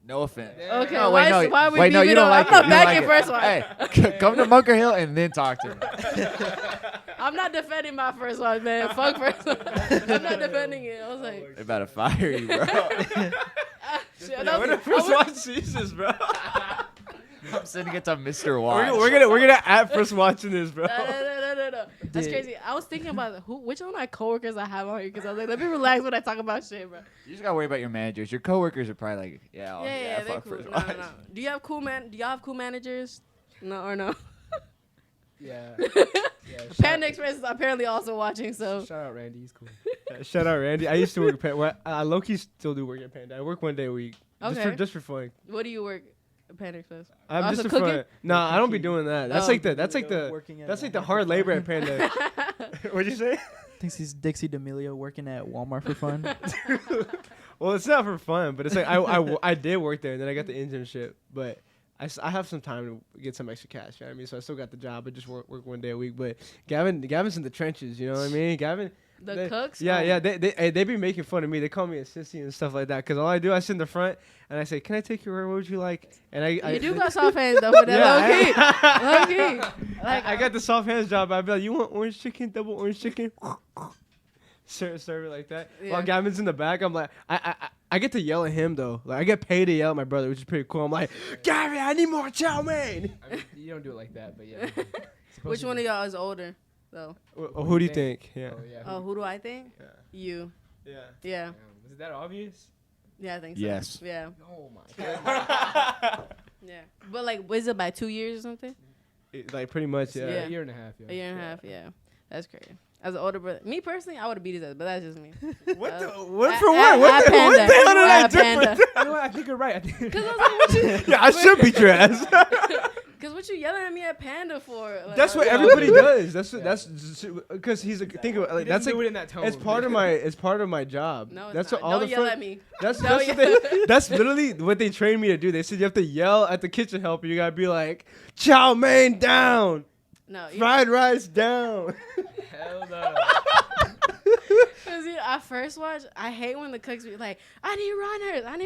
No offense. it. Okay, No, why wait, are we wait, no, you beefing don't on- like I'm not it. You don't back like in it. First Watch. Hey, come to Bunker Hill and then talk to me. I'm not defending my First Watch, man. Fuck First Watch. I'm not defending it. I was like, They about to fire you, bro. shit, Yeah, when the First Watch seasons, bro. I'm sending it to Mr. Watch. we're gonna at First Watching this, bro. No. That's Dude. crazy. I was thinking about which one of my coworkers I have on here because I was like, let me relax when I talk about shit, bro. You just gotta worry about your managers. Your coworkers are probably like, Yeah, they're fuck cool. First No. Watch. Do you have Do y'all have cool managers? No or no? Yeah. Panda Express is apparently also watching, so Shout out Randy. He's cool. Shout out Randy. I used to work at Panda. I low-key still do work at Panda. I work one day a week. Okay. Just for fun. what do you work at Panda Express? I'm Also just for cooking? fun. Nah, I don't be doing that. That's Oh. like the Working at that's like the Walmart hard for labor fun. at Panda. What'd you say? Thinks he's Dixie D'Amelio working at Walmart for fun. Well, it's not for fun, but it's like I did work there and then I got the internship, but I have some time to get some extra cash. You know what I mean? So I still got the job. I just work one day a week. But Gavin's in the trenches. You know what I mean? Gavin. The cooks? Yeah, Oh. yeah. They be making fun of me. They call me a sissy and stuff like that. Cause all I do, I sit in the front and I say, "Can I take your order? What would you like?" And I You do got soft hands though for that low key. Like I got the soft hands job. I'd be like, "You want orange chicken? Double orange chicken?" Serve it like that. Yeah. While Gavin's in the back, I'm like, I get to yell at him though. Like I get paid to yell at my brother, which is pretty cool. I'm like, Gavin, I need more chow mein. I mean, you don't do it like that, but yeah. Which one of y'all is older though? Who do you think? Yeah. Oh yeah. Oh, who do I think? Yeah. You. Yeah. Yeah. Damn, was it that obvious? Yeah, I think so. Yes. Yeah. Oh my god. Yeah. But like, was it by 2 years or something? Like pretty much, yeah. Yeah. A year and a half. Yeah. A year and a half. Yeah. That's crazy. As an older brother, me personally, I would have beat his ass, but that's just me. What the? Uh, What for at- what? at What the Panda. hell did I At do? Panda. You know what? I think you're right. I think. Because I was like, what you? Yeah, I should beat your ass. Because what you yelling at me at Panda for? Like, That's what Yeah. everybody does. That's Yeah. that's because he's a think of it, He like doesn't that's do like it in that tone. it's part of my job. No, it's that's not. what all Don't the yell fun- at me. That's Don't that's literally what they train me to do. They said you have to yell at the kitchen helper. You gotta be like, chow mein down, No. fried rice down. Hell no. Because at First Watch, I hate when the cooks be like, I need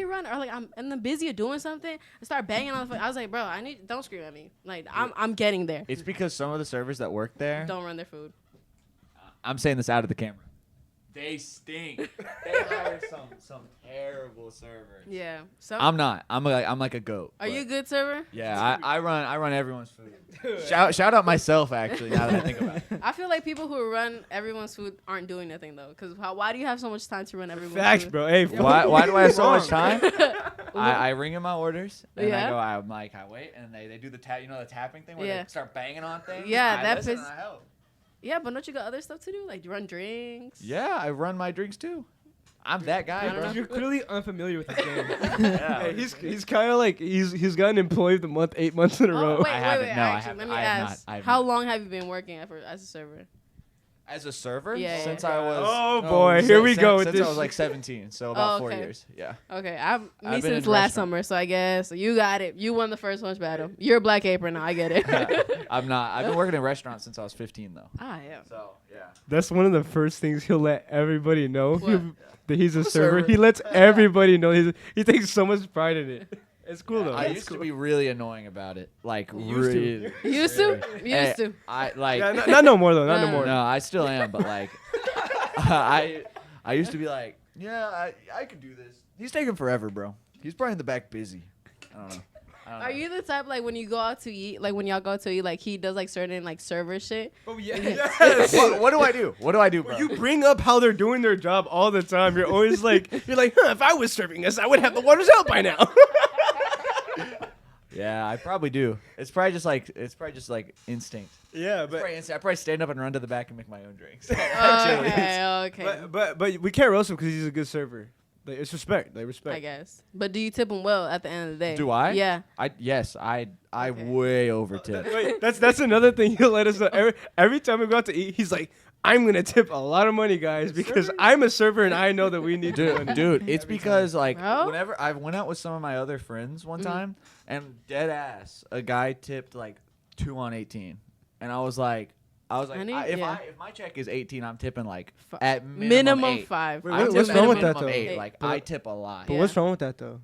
runners. Or like, I'm the busy of doing something. I start banging on the phone. I was like, bro, don't scream at me. Like, I'm getting there. It's because some of the servers that work there, Don't run their food. I'm saying this out of the camera. They stink. They hire some terrible servers. Yeah. So, I'm not. I'm like a goat. are but you a good server? Yeah, I run everyone's food. Shout out myself actually. Now that I think about it. I feel like people who run everyone's food aren't doing nothing though. Because why do you have so much time to run everyone's Facts, food? bro. Hey, Why do I have so much Wrong. time? I ring in my orders and Yeah. I go. I'm like I wait and they do the tap. You know the tapping thing where Yeah. they start banging on things. Yeah, I that listen piss- and I help. Yeah, but don't you got other stuff to do? Like, you run drinks? Yeah, I run my drinks too. I'm that guy, I don't bro. know. You're clearly unfamiliar with this game. Yeah. Hey, he's kind of like he's gotten employee of the month 8 months in a Oh, row. wait, I wait, haven't. wait. No, I Actually, haven't. let me I have ask. not. I have How not. long have you been working as a server? As a server? Yeah, yeah. Since I was. Oh boy, since- here we go with since this. I was like 17, so about 4 okay. years. Yeah. Okay, I've me been since in last restaurant. summer, so I guess you got it. You won the first lunch battle. You're a Black Apron now. I get it. I'm not. I've been working in restaurants since I was 15, though. Ah, yeah. So yeah. That's one of the first things he'll let everybody know What? that he's a I'm a server. server. He lets everybody know he takes so much pride in it. It's cool though. I It's used cool. to be really annoying about it. Like Used to. really. Used to? Hey, Used to. I like. Yeah, not no more though. Not no No. more. No, I still am, but like, I used to be like, yeah, I could do this. He's taking forever, bro. He's probably in the back busy. I don't know. Are you the type like when you go out to eat, like when y'all go to eat, like he does like certain like server shit? Oh yeah. Yes. what do I do? What do I do, bro? You bring up how they're doing their job all the time. You're always like, if I was serving this, I would have the waters out by now. Yeah, I probably do. It's probably just like instinct. Yeah, I probably stand up and run to the back and make my own drinks. Okay. but we can't roast him because he's a good server. Like, it's respect. Like respect. I guess. But do you tip him well at the end of the day? Do I? Yeah. Yes, I Okay. way over tip. Wait, that's another thing he'll let us know. Every time we go out to eat, he's like, I'm gonna tip a lot of money, guys, because I'm a server and I know that we need money. Dude, it's because like Bro? whenever I went out with some of my other friends one time, and dead ass, a guy tipped like 2 on 18, and I was like, Honey? if Yeah. if my check is 18, I'm tipping like F- at minimum 8. 5. Wait, I'm what's tipping wrong at with that, minimum though? 8. Like But- I tip a lot. But Yeah. what's wrong with that though?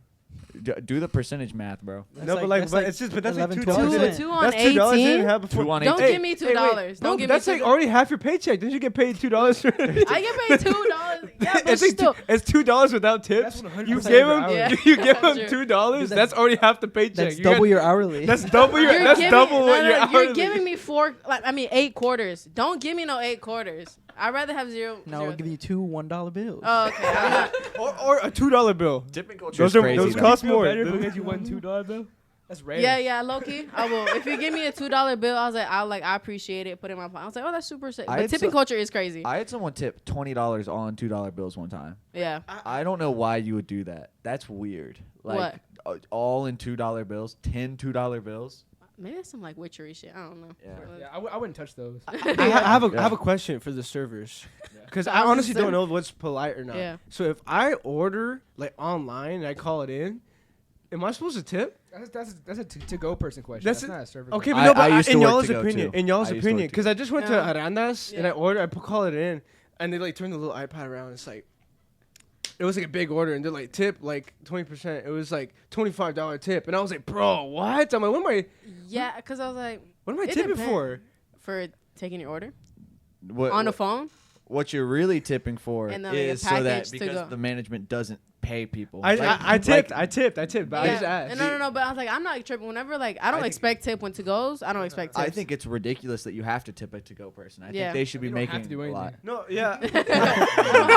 Do the percentage math, bro. No, but like, that's it's just, but that's like 11, $2. 2 on That's $2 you 18? didn't have before. 2 on Don't 18. give me $2. Hey, wait, Don't bro, give that's me like $2. already half your paycheck. Didn't you get paid $2? I get paid $2. Yeah, but it's like still. it's $2 without tips. That's 100% You your give him hourly. Yeah. you give him That's true. $2. Dude, That's already half the paycheck. That's You double got- your hourly. That's double your. You're That's giving- double what no, your You're hourly. giving me 8 quarters. Don't give me no 8 quarters. I'd rather have zero. Now zero. I'll give you 2 $1 bills. Oh, okay. I'm not- or a $2 bill. Tipping culture Those is are crazy. those though. cost Feel more. better if we get you one $2 bill? That's rare. yeah, low-key, I will. If you give me a $2 bill, I appreciate it. Put it in my pocket. I was like, oh, that's super sick. I But had tipping so- culture is crazy. I had someone tip $20 on $2 bills one time. Yeah. I don't know why you would do that. That's weird. Like all in $2 bills, 10 $2 bills. Maybe that's some like witchery shit. I don't know. Yeah. Yeah, I wouldn't touch those. I have Yeah. a question for the servers because I I was honestly just don't saying- know what's polite or not. Yeah. So if I order like online and I call it in, am I supposed to tip? That's a to-go person question. That's That's a- not a server. Okay, question. but no, I but used to in work y'all's to go, opinion, too. in y'all's I used to opinion, work to because I just went to Yeah. Arandas and Yeah. I ordered, call it in, and they like turn the little iPad around. It's like, it was like a big order, and they're like tip like 20%. It was like $25 tip, and I was like, bro, what? I'm like, Yeah, because I was like, what am I It tipping depends. for? taking your order What, on the phone. what you're really tipping for And then, like, a is so that package to because go. the management doesn't pay people. I tipped, like- I tipped, but I just asked. No. But I was like, I'm not tripping. Whenever like, I don't think- expect tip when to goes. I don't expect tips. I think it's ridiculous that you have to tip a to-go person. I Yeah. think they should be You don't have making to do a lot. anything. No, yeah. you don't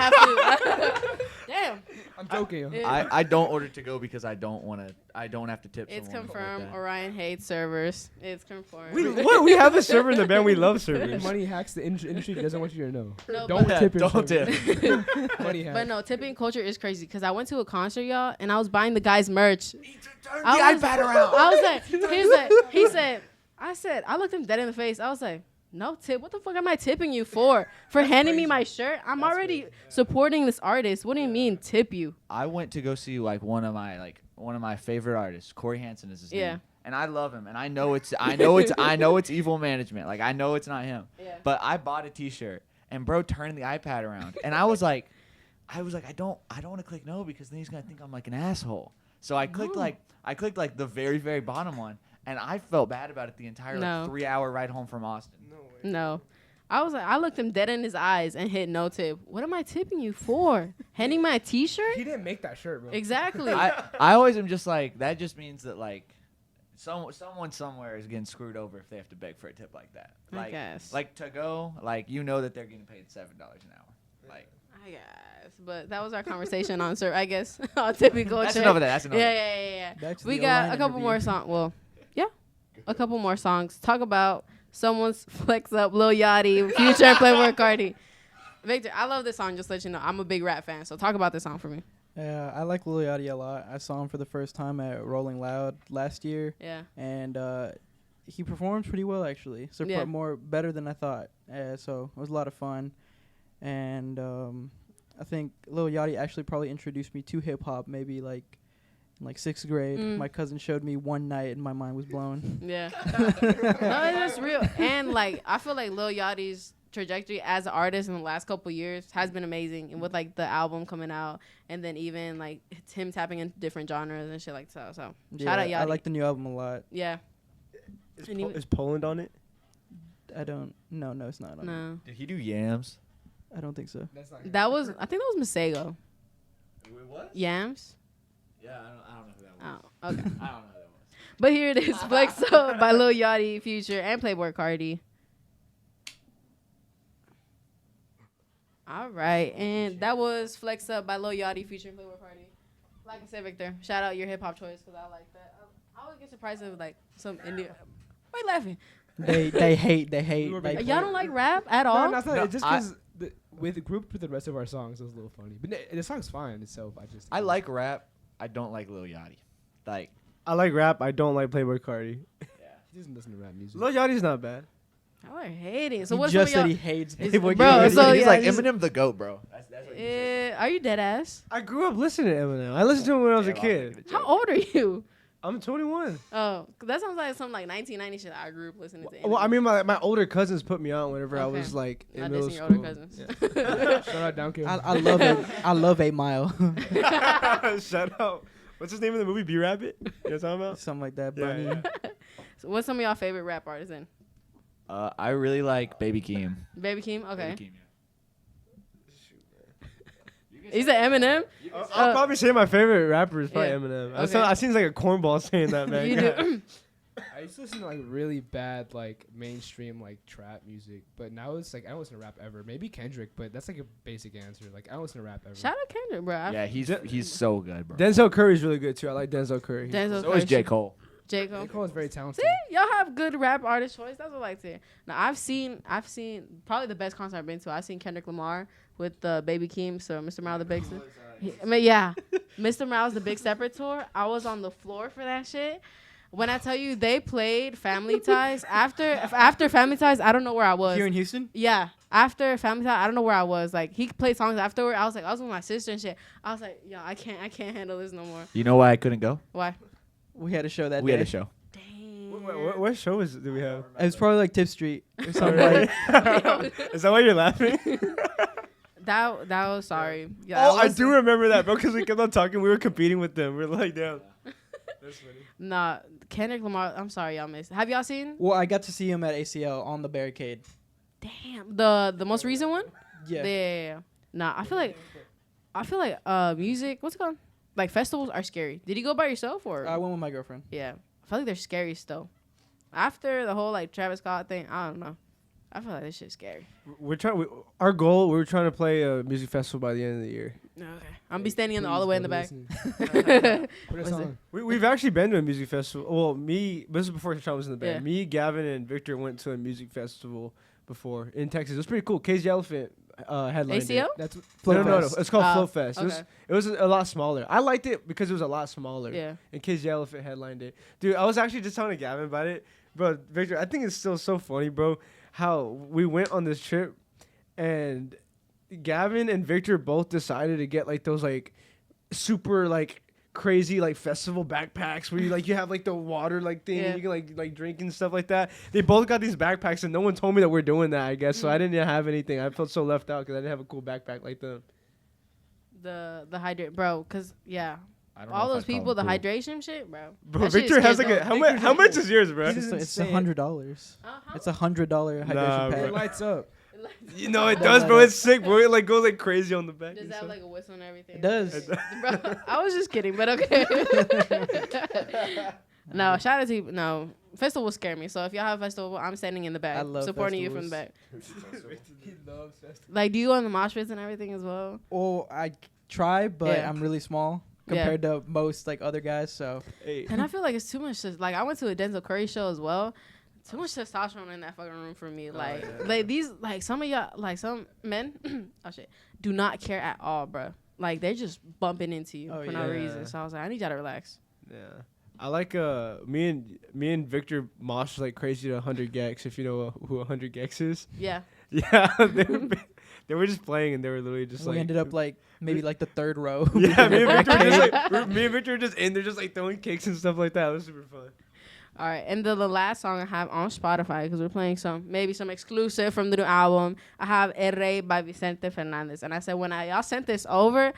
have to. Damn. I'm joking. Yeah. I don't order to go because I don't want to. I don't have to tip. It's someone like confirmed. that. Orion hates servers. It's confirmed. we have a server in the band. We love servers. Money hacks the industry doesn't want you to know. No, Don't but- tip your Don't server. tip. Money hacks. But no, tipping culture is crazy because I went to a concert, y'all, and I was buying the guy's merch. Turn I the was- iPad around. I was like, I looked him dead in the face. I was like, no tip. What the fuck am I tipping you for? For handing me my shirt? I'm already supporting this artist. What do you mean tip you? I went to go see like one of my favorite artists. Corey Hansen is his Yeah. name. And I love him, and I know it's evil management. Like I know it's not him. Yeah. But I bought a T-shirt, and bro turned the iPad around, and I was like, I don't want to click no because then he's gonna think I'm like an asshole. So I clicked like the very very bottom one, and I felt bad about it the entire No. 3-hour ride home from Austin. No. I looked him dead in his eyes and hit no tip. What am I tipping you for? Handing my T-shirt? He didn't make that shirt, bro. Exactly. I always am just like that. Just means that like someone somewhere is getting screwed over if they have to beg for a tip like that. I Like guess. like to go like you know that they're getting paid $7 an hour. Like I guess. But that was our conversation on sir. I guess on tipping culture. that's enough of that. That's enough. Yeah. Back to We the got Orion a couple interview. more songs. Well, yeah, a couple more songs. Talk about someone's flex up Lil Yachty, Future and Playboy Cardi. Victor, I love this song. Just to let you know, I'm a big rap fan. So talk about this song for me. Yeah, I like Lil Yachty a lot. I saw him for the first time at Rolling Loud last year, Yeah. and he performed pretty well actually. Yeah. Better than I thought. So it was a lot of fun, and I think Lil Yachty actually probably introduced me to hip hop maybe like in like 6th grade. My cousin showed me one night, and my mind was blown. Yeah. No, that's real. And like, I feel like Lil Yachty's trajectory as an artist in the last couple years has been amazing, and with like the album coming out, and then even like it's him tapping into different genres and shit like that. So shout out Yachty. I like the new album a lot. Yeah. Is Poland on it? I don't. No, it's not. On it. No. Did he do Yams? I don't think so. That's not That was, I think that was Masego. Wait, what? Yams? Yeah, I don't know who that Oh, okay. I don't know who that was. But here it is, Flex Up by Lil Yachty, Future, and Playboy Cardi. All right, and that was Flex Up by Lil Yachty, Future, and Playboy Cardi. Like I said, Victor, shout out your hip hop choice because I like that. I always get surprised of like some Indian. Why you laughing? They hate. We were Like, being- Y'all don't like rap at all? No, that's not No, it. Just I- because with the group with the rest of our songs, it was a little funny. But the song's fine itself. I like rap. I don't like Lil Yachty. Like, I like rap. I don't like Playboy Cardi. He doesn't listen to rap music. Lil Yachty's not bad. Y'all are hating. So he what's just some said of he y'all? hates It's- Playboy bro, Cardi. so he's yeah, like just- Eminem the GOAT, bro. That's what he said. Are you dead ass? I grew up listening to Eminem. I listened to him when I was a Yeah, well, kid. I'm making a How joke. old are you? I'm 21. Oh, 'cause that sounds like some like 1990 shit I grew up listening to. Well, I mean, my older cousins put me on whenever I Okay. was like in not middle dissing your school. older cousins. Shout out Downkill. I love it. I love 8 Mile. Shut up. What's his name in the movie? B-Rabbit? You know what I'm talking about? Something like that. Yeah, Bunny. yeah. So what's some of y'all favorite rap artists in? I really like Baby Keem. Baby Keem? Okay. Baby Keem, Is it Eminem? I'll probably say my favorite rapper is probably Yeah. Eminem. Okay. I seems like a cornball saying that, man. You do. I used to listen to like really bad like mainstream like trap music, but now it's like I don't listen to rap ever. Maybe Kendrick, but that's like a basic answer. Like I don't listen to rap ever. Shout out Kendrick, bro. Yeah, he's so good, bro. Denzel Curry's really good too. I like Denzel Curry. Denzel So is J. Cole. J. J. Cole. Cole is very talented. See, y'all have good rap artist choice. That's what I like to hear. Now I've seen probably the best concert I've been to. I've seen Kendrick Lamar with Baby Keem, so Mr. Morale the Big Step. I mean, yeah, Mr. Morale's the Big Stepper tour. I was on the floor for that shit. When I tell you they played Family Ties after Family Ties, I don't know where I was. Here in Houston? Yeah, after Family Ties, I don't know where I was. Like he played songs afterward. I was with my sister and shit. I was like, yo, I can't handle this no more. You know why I couldn't go? Why? We had a show that We day. had a show. Dang. What show do we have? It was probably like Tip Street or something. Really? like, Is that why you're laughing? That was sorry. Yeah, Oh, I do remember that, bro, because we kept on talking. We were competing with them. We were like, damn. That's funny. Nah, Kendrick Lamar. I'm sorry, y'all missed. Have y'all seen? well, I got to see him at ACL on the barricade. Damn, the most recent one. Yeah. Yeah. Nah, I feel like music. What's it called? Like festivals are scary. Did you go by yourself or? I went with my girlfriend. Yeah, I feel like they're scary still. After the whole like Travis Scott thing, I don't know. I feel like this shit's scary. Our goal, we were trying to play a music festival by the end of the year. Okay, I'm be standing all the way in the back. Put us What's it? on. We've actually been to a music festival. Well, this is before Sean was in the band. Yeah. Me, Gavin, and Victor went to a music festival before in Texas. It was pretty cool. Cage the Elephant headlined ACL? it. That's No. Fest. It's called Oh, Flow Fest. okay. It was a lot smaller. I liked it because it was a lot smaller. Yeah. And Cage the Elephant headlined it. Dude, I was actually just telling Gavin about it. Bro, Victor, I think it's still so funny, bro, how we went on this trip and Gavin and Victor both decided to get like those like super like crazy like festival backpacks where you have like the water like thing Yeah. and you can like drink and stuff like that. They both got these backpacks and no one told me that we're doing that, I guess. So I didn't have anything. I felt so left out because I didn't have a cool backpack like them. The hydrate, bro. Cause yeah, I don't know all if those I'd call people, the them cool. hydration shit, bro. Bro, That shit Victor has scares like a the- how much is yours, bro? This is It's insane. $100. It's $100 hydration Nah, pack. bro. It lights up. You know it Don't does, let bro. it- It's sick, bro. It like goes like crazy on the back. Does and that have stuff. like a whistle and everything? It does. Bro, I was just kidding, but okay. No, shout out to you. No, festivals scare me. So if y'all have a festival, I'm standing in the back, I love supporting you from the back. He loves festivals. Like, do you go in the mosh pits and everything as well? Oh, I try, but Yeah. I'm really small Yeah. compared to most like other guys. So Hey. And I feel like it's too much. Like, I went to a Denzel Curry show as well. Too much testosterone in that fucking room for me. Like, yeah. like these, like some of y'all, like some men, oh shit, do not care at all, bro. Like they're just bumping into you for no yeah. reason. So I was like, I need y'all to relax. Yeah. I like me and Victor mosh like crazy to 100 gex, if you know who 100 gex is. Yeah. Yeah. They were just playing and they were literally just We like ended up like maybe like the third row. Yeah, me and Victor were just like me and Victor were just in there just like throwing kicks and stuff like that. It was super fun. All right, and the last song I have on Spotify, because we're playing maybe some exclusive from the new album. I have El Rey by Vicente Fernandez. And I said, when y'all sent this over,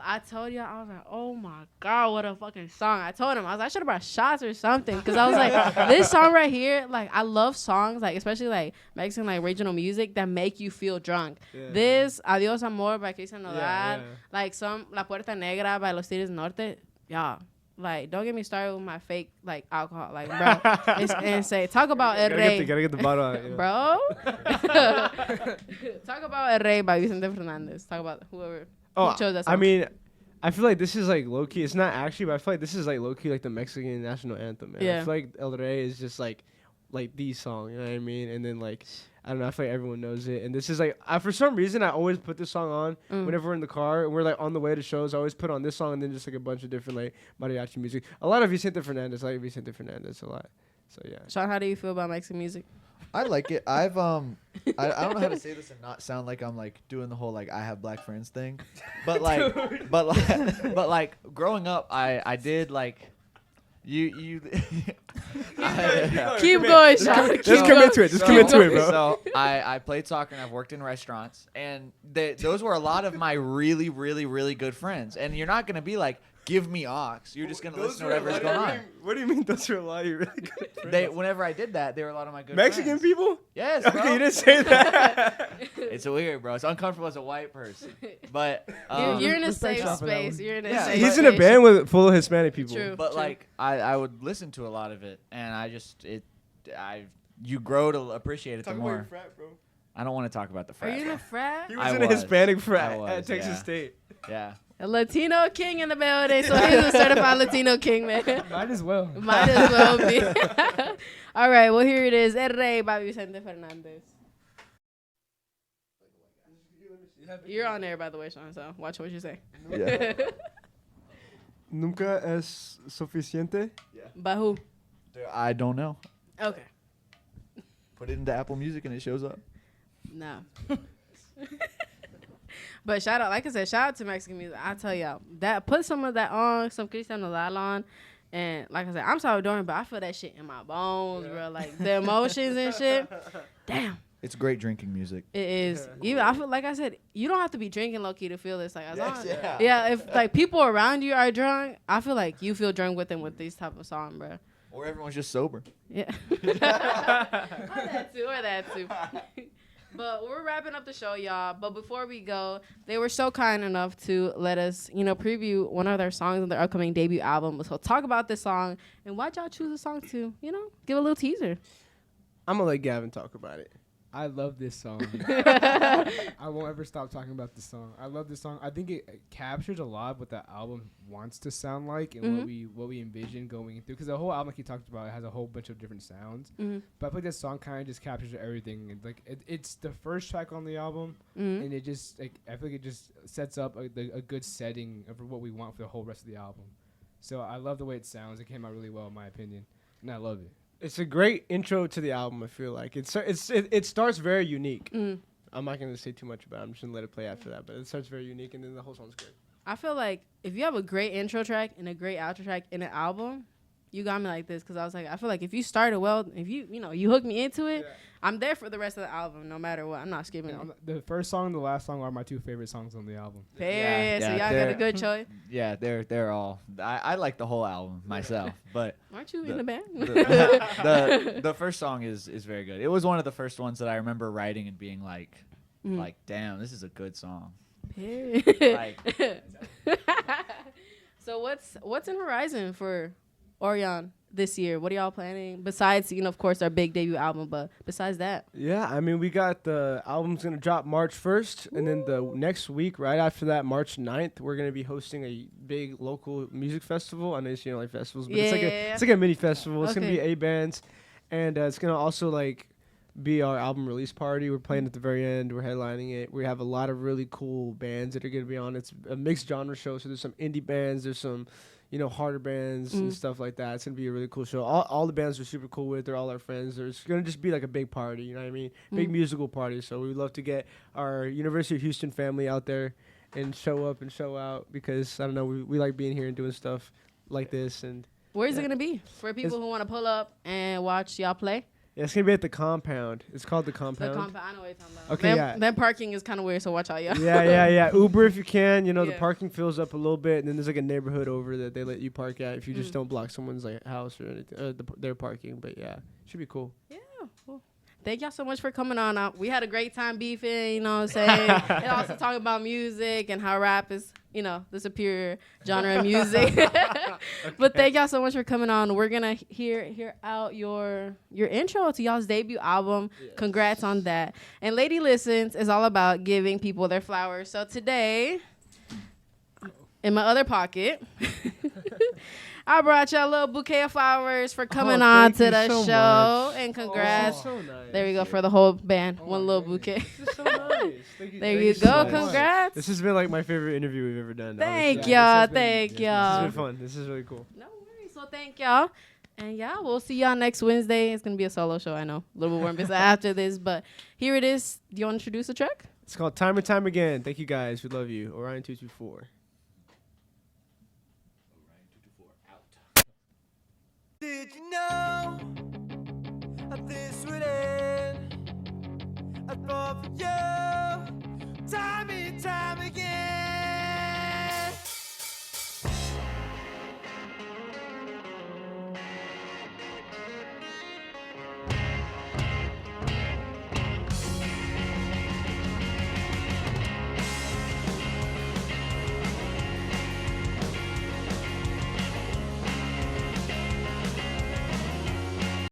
I told y'all, I was like, oh my God, what a fucking song. I told him, I was like, I should have brought shots or something. Because I was like, this song right here, like, I love songs, like, especially like Mexican, like, regional music that make you feel drunk. Yeah. This, Adios Amor by Cristian Nodal, Yeah. like some La Puerta Negra by Los Tigres Norte. Y'all. Like, don't get me started with my fake, like, alcohol. Like, bro, and say, talk about El Rey. Gotta get the bottle out. You know? Bro. Talk about El Rey by Vicente Fernandez. Talk about who chose that song. I mean, I feel like this is like low key. It's not actually, but I feel like this is like low key like the Mexican national anthem, man. Yeah. I feel like El Rey is just like the song, you know what I mean? And then like, I don't know, I feel like everyone knows it. And this is like, for some reason, I always put this song on whenever we're in the car and we're like on the way to shows. I always put on this song and then just like a bunch of different like mariachi music. A lot of Vicente Fernandez. I like Vicente Fernandez a lot. So yeah. Sean, how do you feel about Mexican music? I like it. I don't know how to say this and not sound like I'm like doing the whole like I have black friends thing, but like growing up, I did like you. Keep going, Sean. Just commit to it. Just commit to it, bro. So I played soccer and I've worked in restaurants, and those were a lot of my really, really, really good friends. And you're not gonna be like, give me aux. You're just gonna listen to whatever's going on. What do you mean those are a lot of your really good friends? Whenever I did that, they were a lot of my good Mexican friends. people? Yes, bro. Okay, you didn't say that. It's weird, bro. It's uncomfortable as a white person, but You're in a respect safe Sean for that space. one. You're in a Yeah, safe He's in a space. band full of Hispanic people. True. But like I would listen to a lot of it, and you grow to appreciate it the more. frat, bro. I don't want to talk about the Are frat. you in a frat? He was I in a was. Hispanic I frat was, at Texas yeah. State. Yeah. A Latino king in the building, so he's a certified Latino king, man. Might as well. Might as well be. All right, well, here it is. El Rey by Vicente Fernandez. You're on there, by the way, Sean, so watch what you say. Yeah. Nunca es suficiente. By who? Dude, I don't know. Okay. Put it into Apple Music and it shows up. No. But shout out, like I said, shout out to Mexican music. I tell y'all, that put some of that on, some Cristian Nodal on, and like I said, I'm Salvadorian, but I feel that shit in my bones, bro. Like the emotions and shit. Damn, It's great drinking music. it is. Even I feel like I said, you don't have to be drinking low key to feel this. Like as long as, yeah. yeah, if like people around you are drunk, I feel like you feel drunk with them with these type of song, bro. Or everyone's just sober. Yeah. Or that too. But we're wrapping up the show, y'all. But before we go, they were so kind enough to let us, preview one of their songs on their upcoming debut album. So talk about this song and why'd y'all choose a song to, give a little teaser. I'm gonna let Gavin talk about it. I love this song. I won't ever stop talking about this song. I love this song. I think it captures a lot of what the album wants to sound like and what we envision going through. Because the whole album, like he talked about, it has a whole bunch of different sounds. But I feel like this song kind of just captures everything. And like it's the first track on the album, and it just I feel like it just sets up a good setting for what we want for the whole rest of the album. So I love the way it sounds. It came out really well in my opinion, and I love it. It's a great intro to the album. I feel like it starts very unique. I'm not gonna say too much about it. I'm just gonna let it play after that. But it starts very unique, and then the whole song's great. I feel like if you have a great intro track and a great outro track in an album, you got me like this. Because I was like, I feel like if you started well, if you hook me into it, I'm there for the rest of the album, no matter what. I'm not skipping it. The first song and the last song are my two favorite songs on the album. Fair, so y'all got a good choice. Yeah, they're all. I like the whole album myself, but Aren't you in the band? the first song is very good. It was one of the first ones that I remember writing and being like, damn, this is a good song. So what's in horizon for Orion this year? What are y'all planning besides, of course, our big debut album? But besides that, Yeah, I mean, we got the album's gonna drop March 1st, and then the next week, right after that, March 9th, we're gonna be hosting a big local music festival. I know you like festivals, but it's like a mini festival. It's gonna be A bands, and it's gonna also like be our album release party. We're playing at the very end. We're headlining it. We have a lot of really cool bands that are gonna be on. It's a mixed genre show, so there's some indie bands, there's some, harder bands and stuff like that. It's gonna be a really cool show. All the bands are super cool with. They're all our friends. It's gonna just be like a big party. You know what I mean? Big musical party. So we would love to get our University of Houston family out there and show up and show out, because I don't know, we like being here and doing stuff like this. And Where's it going to be for people who want to pull up and watch y'all play? yeah, it's gonna be at the Compound. It's called the The Compound. I know what you're talking about. Okay, That parking is kind of weird, so watch out, y'all. Yeah. Uber if you can. The Yeah. parking fills up a little bit, and then there's like a neighborhood over that they let you park at if you just don't block someone's like house or anything, their parking. But yeah, should be cool. Yeah. Well, thank y'all so much for coming on. We had a great time beefing, you know what I'm saying? And also talking about music and how rap is, the superior genre of music. But thank y'all so much for coming on. We're going to hear out your intro to y'all's debut album. Yes. Congrats on that. And Lady Listens is all about giving people their flowers. So today, in my other pocket, I brought you a little bouquet of flowers for coming on to the show. Much. And congrats. So nice. There we go for the whole band. One little bouquet. This is so nice. There you go. Congrats. This has been like my favorite interview we've ever done. Thank y'all. Thank y'all. This has been fun. This is really cool. No worries. So thank y'all. And yeah, we'll see y'all next Wednesday. It's going to be a solo show, I know. A little bit more business after this. But here it is. Do you want to introduce the track? It's called Time and Time Again. Thank you guys. We love you. ORION.224. Did you know how this would end? I thought for you